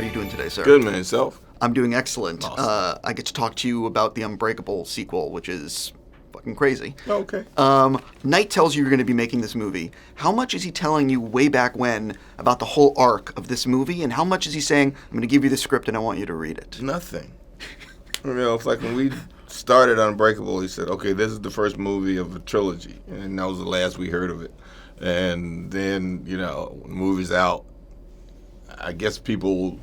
you doing today, sir? Good, man. Yourself? I'm doing excellent. Awesome. I get to talk to you about the Unbreakable sequel, which is fucking crazy. Okay. Knight tells you you're going to be making this movie. How much is he telling you way back when about the whole arc of this movie, and how much is he saying, I'm going to give you the script and I want you to read it? Nothing. It's like when we started Unbreakable, he said, okay, this is the first movie of a trilogy, and that was the last we heard of it. And then, when the movie's out, I guess people,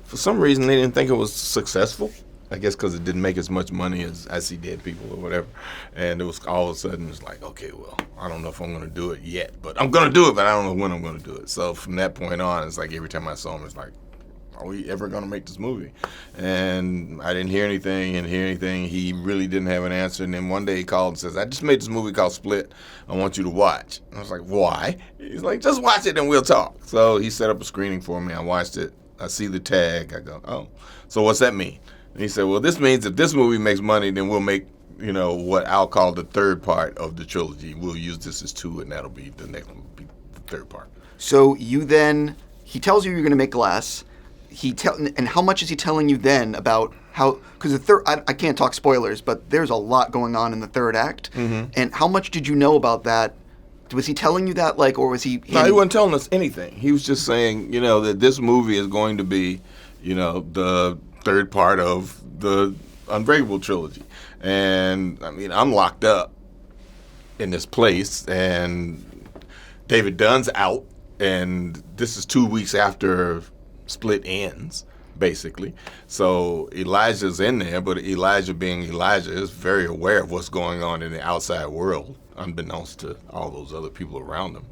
for some reason, they didn't think it was successful. I guess because it didn't make as much money as he did people or whatever. And it was all of a sudden, it's like, okay, well, I don't know if I'm going to do it yet, but I'm going to do it, but I don't know when I'm going to do it. So from that point on, it's like every time I saw him, it's like, are we ever going to make this movie? And I didn't hear anything. He really didn't have an answer. And then one day he called and says, I just made this movie called Split. I want you to watch. And I was like, why? He's like, just watch it and we'll talk. So he set up a screening for me. I watched it. I see the tag. I go, oh, so what's that mean? And he said, well, this means if this movie makes money, then we'll make, what I'll call the third part of the trilogy. We'll use this as 2, and that'll be the next one, will be the third part. So he tells you you're going to make Glass. And how much is he telling you then about how, because the third, I can't talk spoilers, but there's a lot going on in the third act. Mm-hmm. And how much did you know about that? Was he telling you that, or was he? No, he wasn't telling us anything. He was just saying, that this movie is going to be, the third part of the Unbreakable trilogy. And, I'm locked up in this place, and David Dunn's out, and this is 2 weeks after Split ends, basically. So Elijah's in there, but Elijah being Elijah is very aware of what's going on in the outside world, unbeknownst to all those other people around him.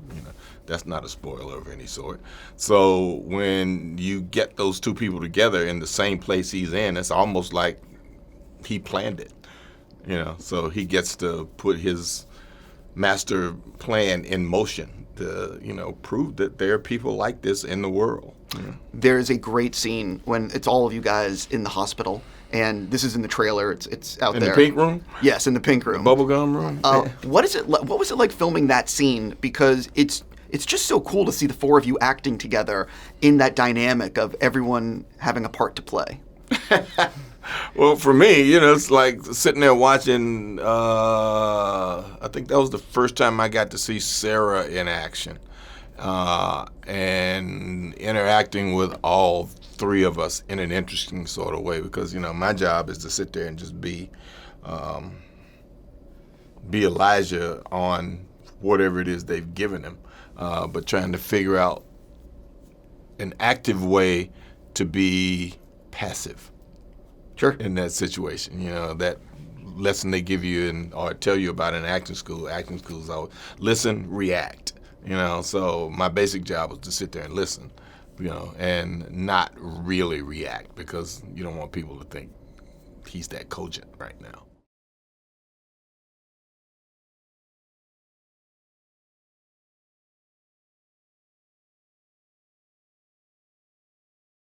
That's not a spoiler of any sort. So when you get those two people together in the same place he's in, it's almost like he planned it. So he gets to put his master plan in motion to, prove that there are people like this in the world. There's a great scene when it's all of you guys in the hospital, and this is in the trailer. It's out in there. In the pink room? Yes, in the pink room. The bubblegum room? What was it like filming that scene? Because it's just so cool to see the four of you acting together in that dynamic of everyone having a part to play. Well, for me, it's like sitting there watching, I think that was the first time I got to see Sarah in action, and interacting with all three of us in an interesting sort of way, because, my job is to sit there and just be Elijah on whatever it is they've given him, but trying to figure out an active way to be passive. Sure. In that situation, that lesson they give you or tell you about in acting school is always listen, react. So my basic job was to sit there and listen, and not really react, because you don't want people to think he's that cogent right now.